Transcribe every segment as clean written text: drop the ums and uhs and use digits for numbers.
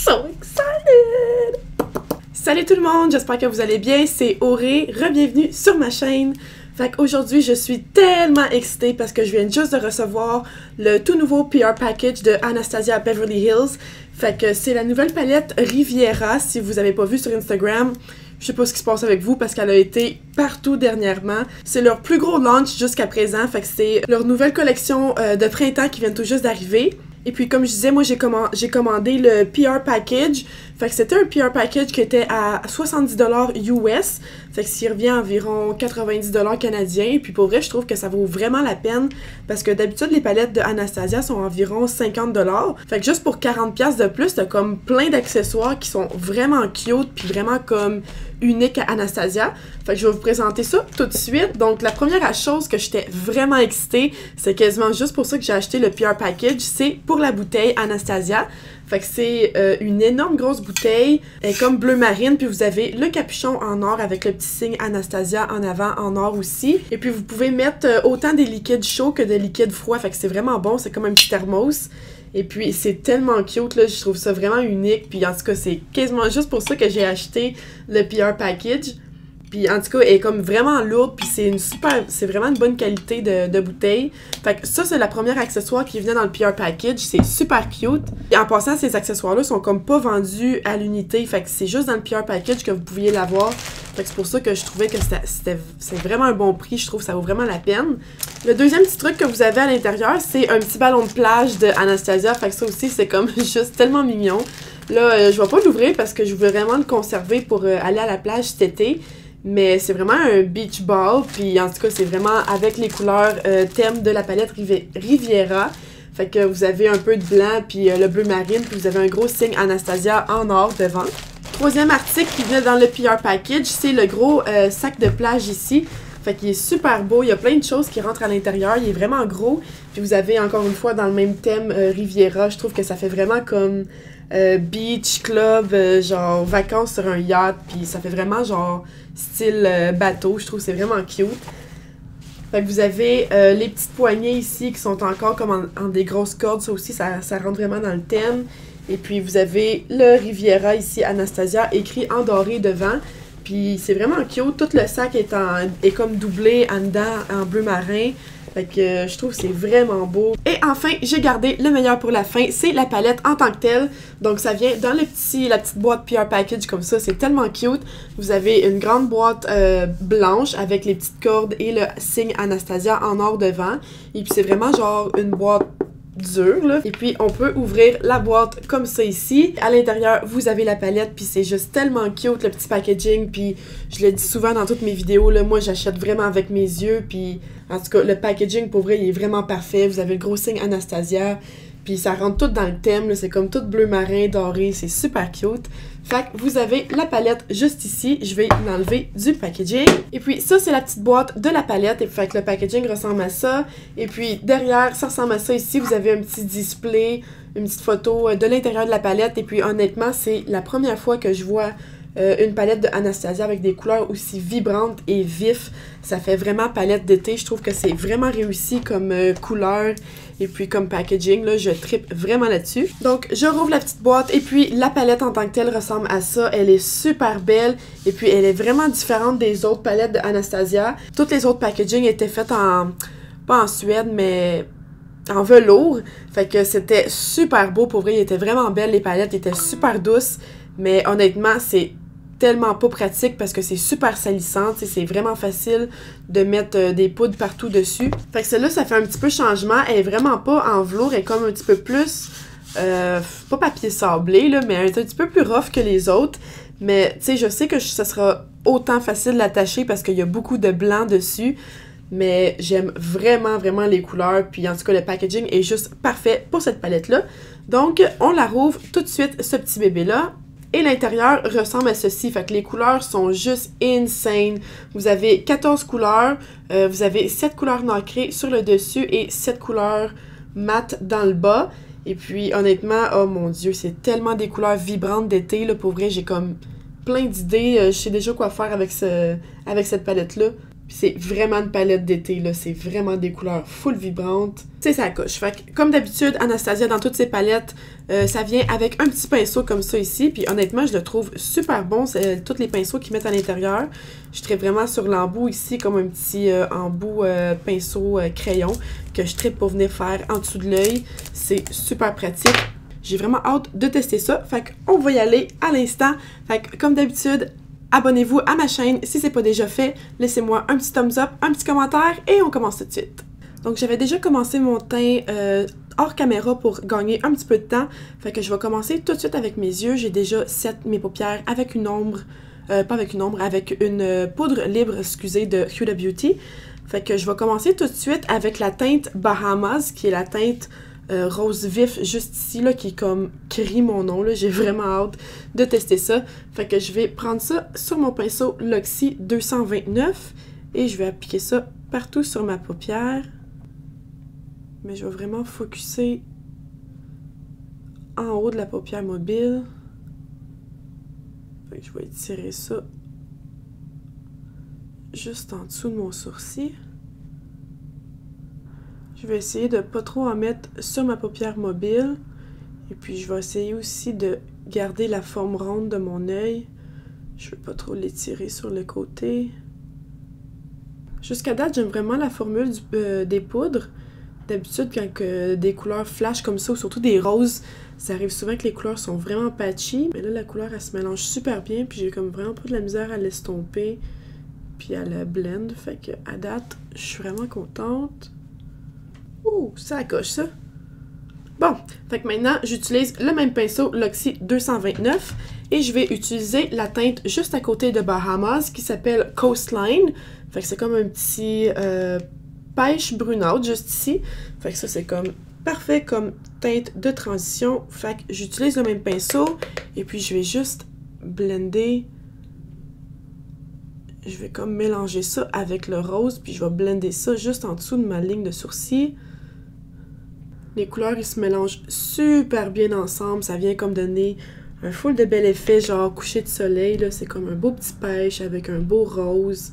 So excited! Salut tout le monde, j'espère que vous allez bien, c'est Auré, re-bienvenue sur ma chaîne. Fait qu'aujourd'hui, je suis tellement excitée parce que je viens juste de recevoir le tout nouveau PR package de Anastasia Beverly Hills. Fait que c'est la nouvelle palette Riviera, si vous avez pas vu sur Instagram. Je sais pas ce qui se passe avec vous parce qu'elle a été partout dernièrement. C'est leur plus gros launch jusqu'à présent, fait que c'est leur nouvelle collection de printemps qui vient tout juste d'arriver. Et puis comme je disais, moi j'ai commandé le PR package. Fait que c'était un PR package qui était à 70$ US. Fait que s'il revient à environ 90$ canadiens. Et puis pour vrai, je trouve que ça vaut vraiment la peine. Parce que d'habitude, les palettes de Anastasia sont environ 50$. Fait que juste pour 40$ de plus, t'as comme plein d'accessoires qui sont vraiment cute. Puis vraiment comme uniques à Anastasia. Fait que je vais vous présenter ça tout de suite. Donc la première chose que j'étais vraiment excitée, c'est quasiment juste pour ça que j'ai acheté le PR package. C'est pour la bouteille Anastasia. Fait que c'est une énorme grosse bouteille, elle est comme bleu marine, puis vous avez le capuchon en or avec le petit signe Anastasia en avant en or aussi. Et puis vous pouvez mettre autant des liquides chauds que des liquides froids, fait que c'est vraiment bon, c'est comme un petit thermos. Et puis c'est tellement cute, là, je trouve ça vraiment unique, puis en tout cas c'est quasiment juste pour ça que j'ai acheté le PR package. Puis en tout cas, elle est comme vraiment lourde, puis c'est vraiment une bonne qualité de bouteille. Fait que ça, c'est la première accessoire qui venait dans le PR package, c'est super cute. Et en passant, ces accessoires-là sont comme pas vendus à l'unité, fait que c'est juste dans le PR package que vous pouviez l'avoir. Fait que c'est pour ça que je trouvais que c'est vraiment un bon prix, je trouve que ça vaut vraiment la peine. Le deuxième petit truc que vous avez à l'intérieur, c'est un petit ballon de plage de Anastasia, fait que ça aussi, c'est comme juste tellement mignon. Là, je vais pas l'ouvrir parce que je veux vraiment le conserver pour aller à la plage cet été. Mais c'est vraiment un beach ball, puis en tout cas, c'est vraiment avec les couleurs thème de la palette Riviera. Fait que vous avez un peu de blanc, puis le bleu marine, puis vous avez un gros signe Anastasia en or devant. Troisième article qui venait dans le PR package, c'est le gros sac de plage ici. Fait qu'il est super beau, il y a plein de choses qui rentrent à l'intérieur, il est vraiment gros. Puis vous avez encore une fois dans le même thème Riviera, je trouve que ça fait vraiment comme beach club, genre vacances sur un yacht, puis ça fait vraiment genre style bateau, je trouve que c'est vraiment cute. Fait que vous avez les petites poignées ici qui sont encore comme en des grosses cordes, ça aussi ça rentre vraiment dans le thème. Et puis vous avez le Riviera ici, Anastasia, écrit en doré devant. Puis c'est vraiment cute, tout le sac est comme doublé en dedans en bleu marin. Fait que je trouve que c'est vraiment beau. Et enfin, j'ai gardé le meilleur pour la fin, c'est la palette en tant que telle. Donc ça vient dans la petite boîte PR package comme ça, c'est tellement cute. Vous avez une grande boîte blanche avec les petites cordes et le signe Anastasia en or devant. Et puis c'est vraiment genre une boîte dure, là. Et puis on peut ouvrir la boîte comme ça ici. À l'intérieur, vous avez la palette, puis c'est juste tellement cute, le petit packaging, puis je le dis souvent dans toutes mes vidéos, là, moi j'achète vraiment avec mes yeux, puis en tout cas, le packaging, pour vrai, il est vraiment parfait. Vous avez le gros signe Anastasia, puis ça rentre tout dans le thème, c'est comme tout bleu marin, doré, c'est super cute. Fait que vous avez la palette juste ici, je vais l'enlever du packaging. Et puis ça, c'est la petite boîte de la palette, et fait que le packaging ressemble à ça. Et puis derrière, ça ressemble à ça ici, vous avez un petit display, une petite photo de l'intérieur de la palette. Et puis honnêtement, c'est la première fois que je vois une palette de Anastasia avec des couleurs aussi vibrantes et vives. Ça fait vraiment palette d'été. Je trouve que c'est vraiment réussi comme couleur et puis comme packaging. Là, je trippe vraiment là-dessus. Donc, je rouvre la petite boîte et puis la palette en tant que telle ressemble à ça. Elle est super belle et puis elle est vraiment différente des autres palettes de Anastasia. Toutes les autres packaging étaient faites pas en Suède, mais en velours. Fait que c'était super beau. Pour vrai, il était vraiment belle. Les palettes étaient super douces. Mais honnêtement, c'est tellement pas pratique parce que c'est super salissant, c'est vraiment facile de mettre des poudres partout dessus. Fait que celle-là, ça fait un petit peu changement. Elle est vraiment pas en velours, elle est comme un petit peu plus, pas papier sablé, là, mais elle est un petit peu plus rough que les autres. Mais tu sais, je sais que ça sera autant facile d'attacher parce qu'il y a beaucoup de blanc dessus. Mais j'aime vraiment, vraiment les couleurs. Puis en tout cas, le packaging est juste parfait pour cette palette-là. Donc, on la rouvre tout de suite, ce petit bébé-là. Et l'intérieur ressemble à ceci, fait que les couleurs sont juste insane. Vous avez 14 couleurs, vous avez 7 couleurs nacrées sur le dessus et 7 couleurs mat dans le bas. Et puis honnêtement, oh mon dieu, c'est tellement des couleurs vibrantes d'été, là, pour vrai, j'ai comme plein d'idées, je sais déjà quoi faire avec cette palette-là. Puis c'est vraiment une palette d'été, là. C'est vraiment des couleurs full vibrantes. Tu sais, ça coche. Fait que, comme d'habitude, Anastasia, dans toutes ses palettes, ça vient avec un petit pinceau comme ça ici. Puis honnêtement, je le trouve super bon. C'est tous les pinceaux qu'ils mettent à l'intérieur. Je tripe vraiment sur l'embout ici, comme un petit embout pinceau crayon que je tripe pour venir faire en dessous de l'œil. C'est super pratique. J'ai vraiment hâte de tester ça. Fait qu'on va y aller à l'instant. Fait que, comme d'habitude, abonnez-vous à ma chaîne si c'est pas déjà fait. Laissez-moi un petit thumbs up, un petit commentaire et on commence tout de suite. Donc j'avais déjà commencé mon teint hors caméra pour gagner un petit peu de temps. Fait que je vais commencer tout de suite avec mes yeux. J'ai déjà set mes paupières avec une ombre, pas avec une ombre, avec une poudre libre, excusez, de Huda Beauty. Fait que je vais commencer tout de suite avec la teinte Bahamas, qui est la teinte rose vif juste ici, là, qui comme crie mon nom, là. J'ai vraiment hâte de tester ça. Fait que je vais prendre ça sur mon pinceau Luxie 229 et je vais appliquer ça partout sur ma paupière. Mais je vais vraiment focusser en haut de la paupière mobile. Fait que je vais étirer ça juste en dessous de mon sourcil. Je vais essayer de pas trop en mettre sur ma paupière mobile. Et puis je vais essayer aussi de garder la forme ronde de mon œil. Je ne veux pas trop l'étirer sur le côté. Jusqu'à date, j'aime vraiment la formule des poudres. D'habitude, quand des couleurs flash comme ça, ou surtout des roses, ça arrive souvent que les couleurs sont vraiment patchy. Mais là, la couleur, elle se mélange super bien. Puis j'ai comme vraiment pas de la misère à l'estomper. Puis à la blend. Fait que à date, je suis vraiment contente. Ouh, ça coche ça. Bon, fait que maintenant, j'utilise le même pinceau Luxie 229 et je vais utiliser la teinte juste à côté de Bahamas qui s'appelle Coastline. Fait que c'est comme un petit pêche brunâtre juste ici. Fait que ça, c'est comme parfait comme teinte de transition. Fait que j'utilise le même pinceau et puis je vais juste blender. Je vais comme mélanger ça avec le rose puis je vais blender ça juste en dessous de ma ligne de sourcil. Les couleurs, ils se mélangent super bien ensemble. Ça vient comme donner un full de bel effet, genre coucher de soleil. Là, c'est comme un beau petit pêche avec un beau rose.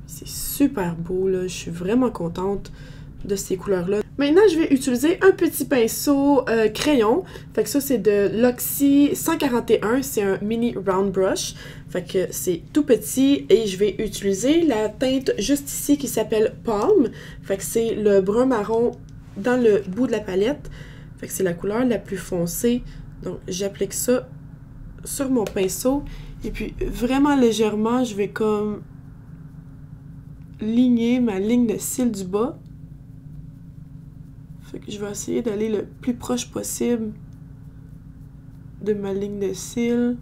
C'est super beau, là. Je suis vraiment contente de ces couleurs-là. Maintenant, je vais utiliser un petit pinceau crayon. Fait que ça, c'est de Luxie 141. C'est un mini round brush. Fait que c'est tout petit. Et je vais utiliser la teinte juste ici qui s'appelle Palm. Fait que c'est le brun marron dans le bout de la palette. Fait que c'est la couleur la plus foncée. Donc, j'applique ça sur mon pinceau. Et puis, vraiment légèrement, je vais comme ligner ma ligne de cils du bas. Fait que je vais essayer d'aller le plus proche possible de ma ligne de cils.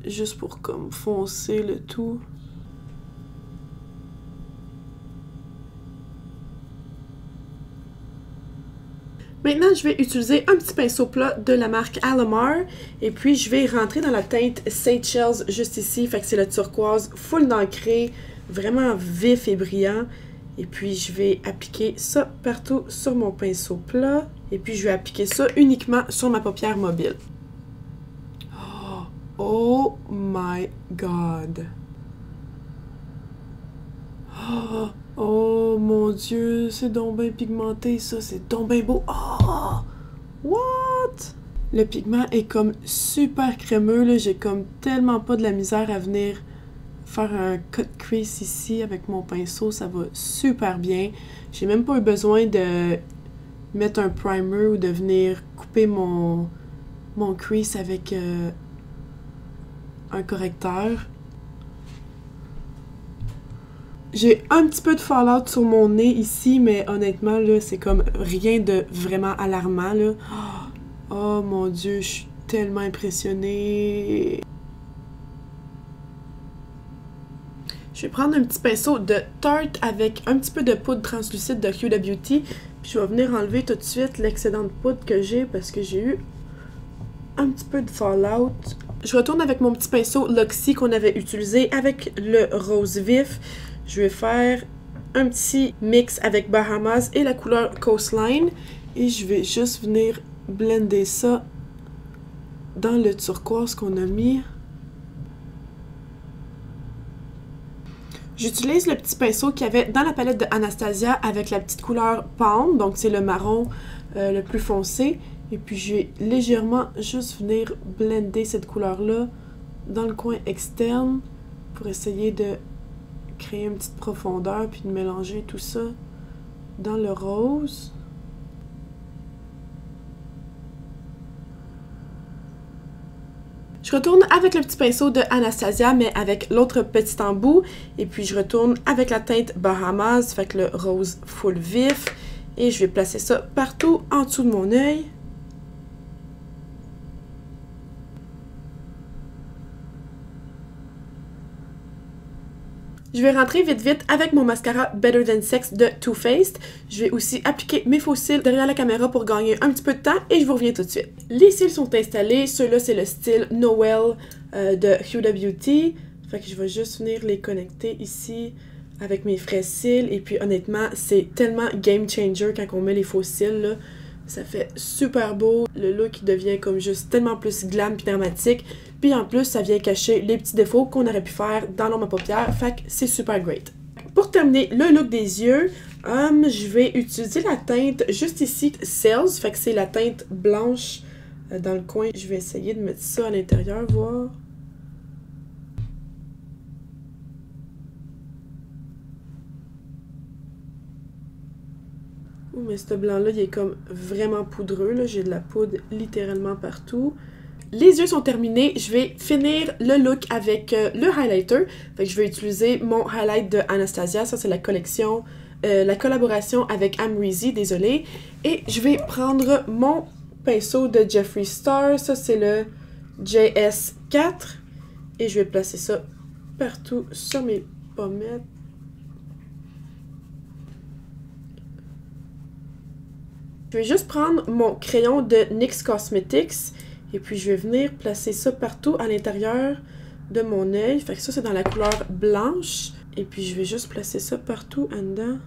Juste pour comme foncer le tout. Maintenant, je vais utiliser un petit pinceau plat de la marque Alamar et puis je vais rentrer dans la teinte Seychelles juste ici. Fait que c'est le turquoise full nacré, vraiment vif et brillant. Et puis je vais appliquer ça partout sur mon pinceau plat. Et puis je vais appliquer ça uniquement sur ma paupière mobile. Oh my god! Oh mon dieu, c'est donc bien pigmenté ça, c'est donc bien beau. Oh! What? Le pigment est comme super crémeux, là. J'ai comme tellement pas de la misère à venir faire un cut crease ici avec mon pinceau, ça va super bien. J'ai même pas eu besoin de mettre un primer ou de venir couper mon crease avec un correcteur. J'ai un petit peu de fallout sur mon nez ici, mais honnêtement, là, c'est comme rien de vraiment alarmant, là. Oh mon dieu, je suis tellement impressionnée. Je vais prendre un petit pinceau de Tarte avec un petit peu de poudre translucide de Huda Beauty. Puis je vais venir enlever tout de suite l'excédent de poudre que j'ai parce que j'ai eu un petit peu de fallout. Je retourne avec mon petit pinceau Luxie qu'on avait utilisé avec le rose vif. Je vais faire un petit mix avec Bahamas et la couleur Coastline. Et je vais juste venir blender ça dans le turquoise qu'on a mis. J'utilise le petit pinceau qu'il y avait dans la palette de Anastasia avec la petite couleur Palm, donc c'est le marron le plus foncé. Et puis je vais légèrement juste venir blender cette couleur-là dans le coin externe pour essayer de créer une petite profondeur puis de mélanger tout ça dans le rose. Je retourne avec le petit pinceau de Anastasia, mais avec l'autre petit embout. Et puis je retourne avec la teinte Bahamas, fait que le rose full vif. Et je vais placer ça partout en dessous de mon œil. Je vais rentrer vite avec mon mascara Better Than Sex de Too Faced. Je vais aussi appliquer mes faux cils derrière la caméra pour gagner un petit peu de temps et je vous reviens tout de suite. Les cils sont installés. Ceux-là, c'est le style Noel de Huda Beauty. Fait que je vais juste venir les connecter ici avec mes frais cils. Et puis honnêtement, c'est tellement game changer quand on met les faux cils, là. Ça fait super beau. Le look devient comme juste tellement plus glam puis dramatique. Puis en plus, ça vient cacher les petits défauts qu'on aurait pu faire dans l'ombre à paupières. Fait que c'est super great. Pour terminer le look des yeux, je vais utiliser la teinte juste ici, Cells. Fait que c'est la teinte blanche dans le coin. Je vais essayer de mettre ça à l'intérieur, voir. Mais ce blanc-là, il est comme vraiment poudreux. J'ai de la poudre littéralement partout. Les yeux sont terminés. Je vais finir le look avec le highlighter. Fait que je vais utiliser mon highlight de Anastasia. Ça, c'est la collection, la collaboration avec Amrezy, désolée. Et je vais prendre mon pinceau de Jeffree Star. Ça, c'est le JS4. Et je vais placer ça partout sur mes pommettes. Je vais juste prendre mon crayon de NYX Cosmetics et puis je vais venir placer ça partout à l'intérieur de mon œil. Fait que ça, c'est dans la couleur blanche. Et puis je vais juste placer ça partout en dedans.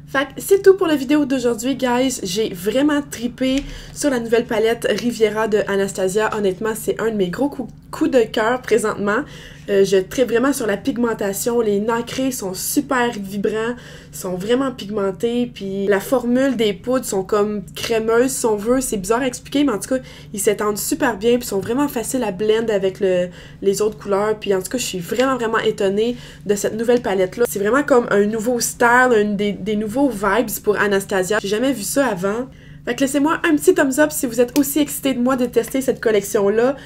Fait que c'est tout pour la vidéo d'aujourd'hui, guys. J'ai vraiment trippé sur la nouvelle palette Riviera de Anastasia. Honnêtement, c'est un de mes gros coups de cœur présentement. Je trippe vraiment sur la pigmentation. Les nacrés sont super vibrants, sont vraiment pigmentés. Puis la formule des poudres sont comme crémeuses, si on veut. C'est bizarre à expliquer, mais en tout cas, ils s'étendent super bien. Puis sont vraiment faciles à blend avec les autres couleurs. Puis en tout cas, je suis vraiment étonnée de cette nouvelle palette-là. C'est vraiment comme un nouveau style, des nouveaux vibes pour Anastasia. J'ai jamais vu ça avant. Fait que laissez-moi un petit thumbs up si vous êtes aussi excité de moi de tester cette collection-là.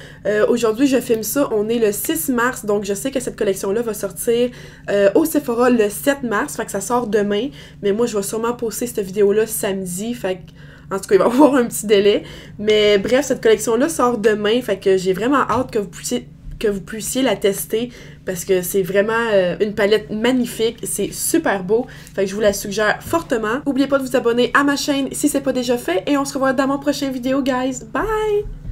Aujourd'hui, je filme ça, on est le 6 mars, donc je sais que cette collection-là va sortir au Sephora le 7 mars, fait que ça sort demain. Mais moi, je vais sûrement poster cette vidéo-là samedi, fait que, en tout cas, il va y avoir un petit délai. Mais bref, cette collection-là sort demain, fait que j'ai vraiment hâte que vous puissiez la tester parce que c'est vraiment une palette magnifique, c'est super beau, fait que je vous la suggère fortement. N'oubliez pas de vous abonner à ma chaîne si c'est pas déjà fait et on se revoit dans mon prochain vidéo, guys. Bye!